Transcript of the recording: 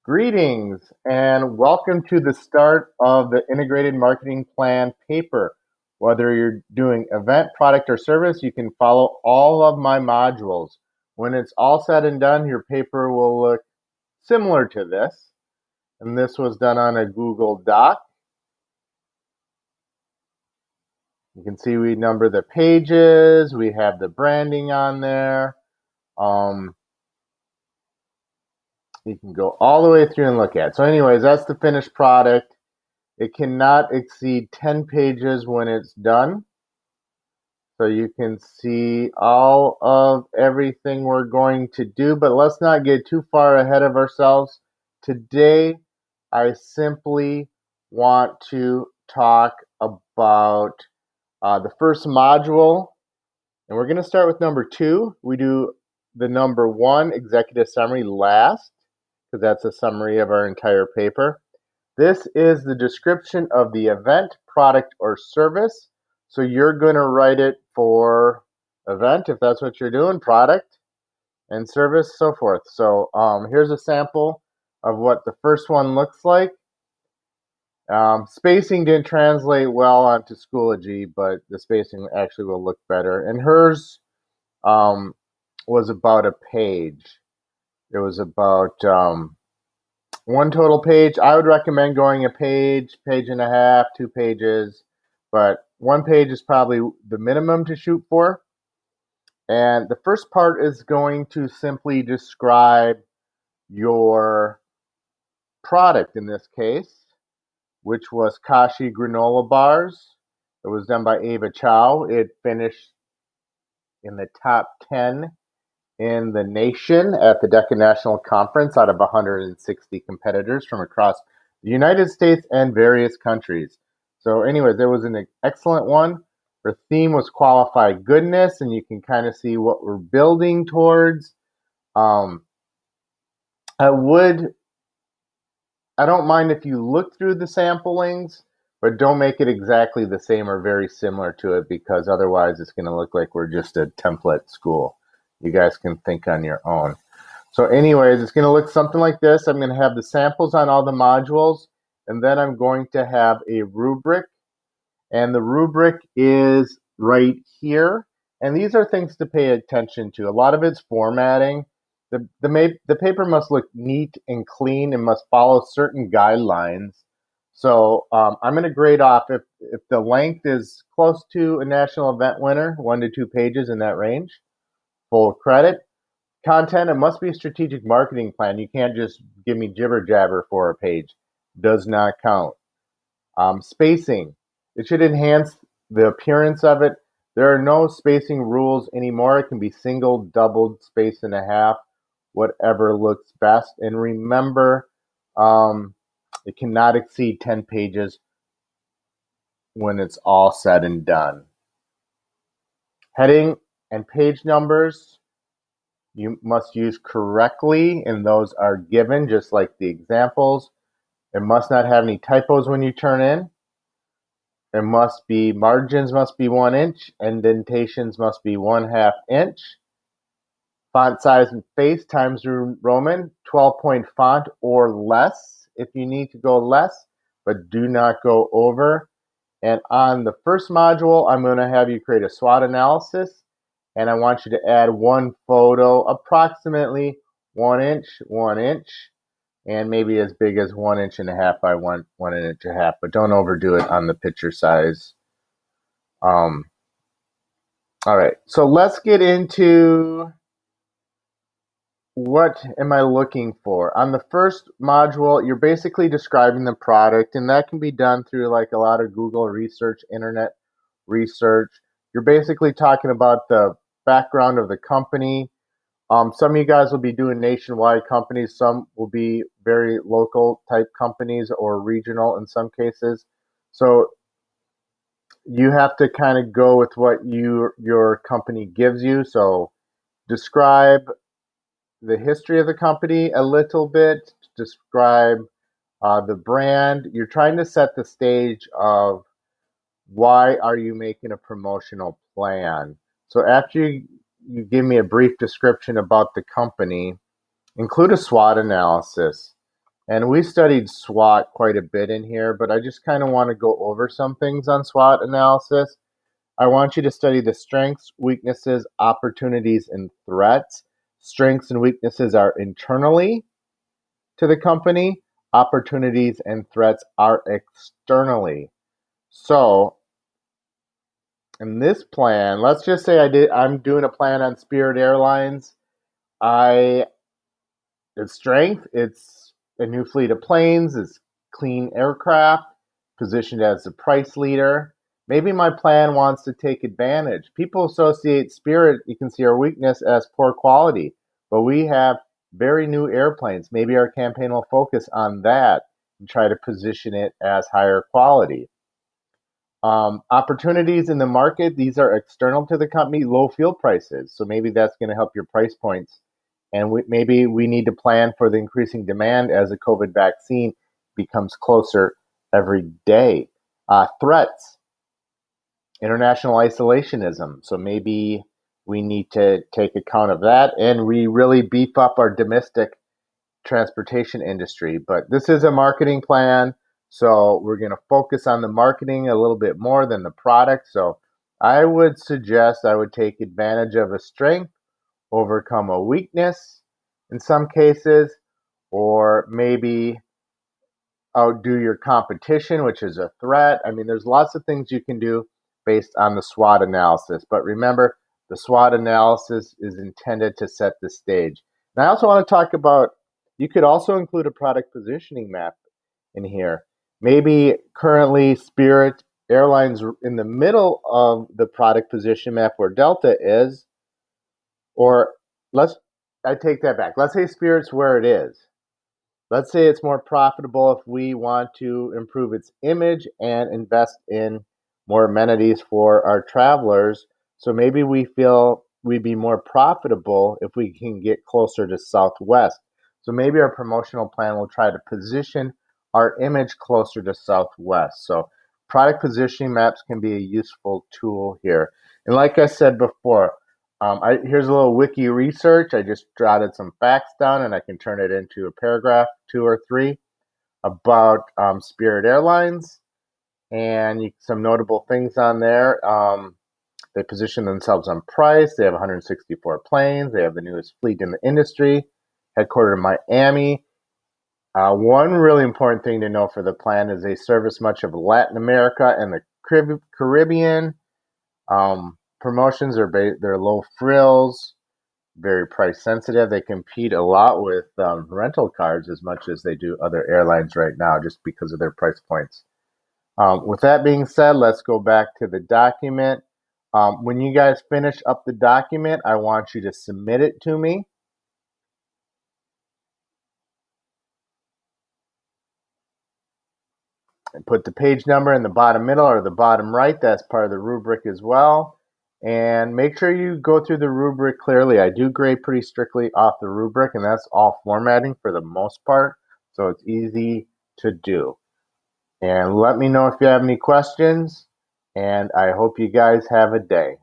Greetings and welcome to the start of the Integrated Marketing Plan paper. Whether you're doing event, product, or service, you can follow all of my modules. When it's all said and done, your paper will look similar to this. And this was done on a Google Doc. You can see we number the pages, we have the branding on there. You can go all the way through and look at it. So anyways, that's the finished product. It cannot exceed 10 pages when it's done. So you can see all of everything we're going to do, but let's not get too far ahead of ourselves. Today, I simply want to talk about the first module, and we're going to start with number 2. We do the number 1 executive summary last, because that's a summary of our entire paper. This is the description of the event, product, or service. So you're going to write it for event, if that's what you're doing, product, and service, so forth. So here's a sample of what the first one looks like. Spacing didn't translate well onto Schoology, but the spacing actually will look better. And hers was about a page. It was about one total page. I would recommend going a page, page and a half, 2 pages, but 1 page is probably the minimum to shoot for. And the first part is going to simply describe your product in this case, which was Kashi granola bars. It was done by Ava Chow. It finished in the top 10 in the nation at the DECA National Conference out of 160 competitors from across the United States and various countries. So anyways, it was an excellent one. Our theme was qualified goodness, and you can kind of see what we're building towards. I don't mind if you look through the samplings, but don't make it exactly the same or very similar to it, because otherwise it's going to look like we're just a template school. You guys can think on your own. So anyways, it's going to look something like this. I'm going to have the samples on all the modules, and then I'm going to have a rubric. And the rubric is right here. And these are things to pay attention to. A lot of it's formatting. The paper must look neat and clean and must follow certain guidelines. So I'm going to grade off if the length is close to a national event winner, 1 to 2 pages in that range. Full credit. Content, it must be a strategic marketing plan. You can't just give me jibber jabber for a page. Does not count. Spacing, it should enhance the appearance of it. There are no spacing rules anymore. It can be single, doubled, space and a half, whatever looks best. And remember, it cannot exceed 10 pages when it's all said and done. Heading and page numbers, you must use correctly, and those are given just like the examples. It must not have any typos when you turn in. There must be margins must be 1 inch, indentations must be 1/2 inch. Font size and face Times New Roman, 12-point font or less if you need to go less, but do not go over. And on the first module, I'm going to have you create a SWOT analysis, and I want you to add 1 photo, approximately 1 inch, 1 inch, and maybe as big as 1.5 inches by 1.5 inches, but don't overdo it on the picture size. All right, so let's get into what am I looking for. On the first module, you're basically describing the product, and that can be done through like a lot of Google research, internet research. You're basically talking about the background of the company. Some of you guys will be doing nationwide companies. Some will be very local type companies or regional in some cases. So you have to kind of go with what your company gives you. So describe the history of the company a little bit, describe the brand. You're trying to set the stage of why are you making a promotional plan. So after you give me a brief description about the company, include a SWOT analysis. And we studied SWOT quite a bit in here, but I just kind of want to go over some things on SWOT analysis. I want you to study the strengths, weaknesses, opportunities, and threats. Strengths and weaknesses are internally to the company. Opportunities and threats are externally. So, in this plan, let's just say I'm doing a plan on Spirit Airlines. I Its strength, it's a new fleet of planes, it's clean aircraft, positioned as the price leader. Maybe my plan wants to take advantage. People associate Spirit, you can see our weakness as poor quality, but we have very new airplanes. Maybe our campaign will focus on that and try to position it as higher quality. Opportunities in the market, these are external to the company, low fuel prices. So maybe that's going to help your price points. And maybe we need to plan for the increasing demand as the COVID vaccine becomes closer every day. Threats, international isolationism. So maybe we need to take account of that and we really beef up our domestic transportation industry. But this is a marketing plan, so we're going to focus on the marketing a little bit more than the product. So I would suggest I would take advantage of a strength, overcome a weakness in some cases, or maybe outdo your competition, which is a threat. I mean, there's lots of things you can do based on the SWOT analysis. But remember, the SWOT analysis is intended to set the stage. And I also want to talk about, you could also include a product positioning map in here. Maybe currently Spirit Airlines in the middle of the product position map where Delta is, or let's, I take that back. Let's say Spirit's where it is. Let's say it's more profitable if we want to improve its image and invest in more amenities for our travelers. So maybe we feel we'd be more profitable if we can get closer to Southwest. So maybe our promotional plan will try to position our image closer to Southwest. So product positioning maps can be a useful tool here. And like I said before, here's a little wiki research. I just jotted some facts down and I can turn it into a paragraph, 2 or 3, about Spirit Airlines and some notable things on there. They position themselves on price. They have 164 planes. They have the newest fleet in the industry, headquartered in Miami. One really important thing to know for the plan is they service much of Latin America and the Caribbean. Promotions are they're low frills, very price sensitive. They compete a lot with rental cars as much as they do other airlines right now, just because of their price points. With that being said, let's go back to the document. When you guys finish up the document, I want you to submit it to me. And put the page number in the bottom middle or the bottom right. That's part of the rubric as well. And make sure you go through the rubric clearly. I do grade pretty strictly off the rubric, and that's all formatting for the most part. So it's easy to do. And let me know if you have any questions. And I hope you guys have a day.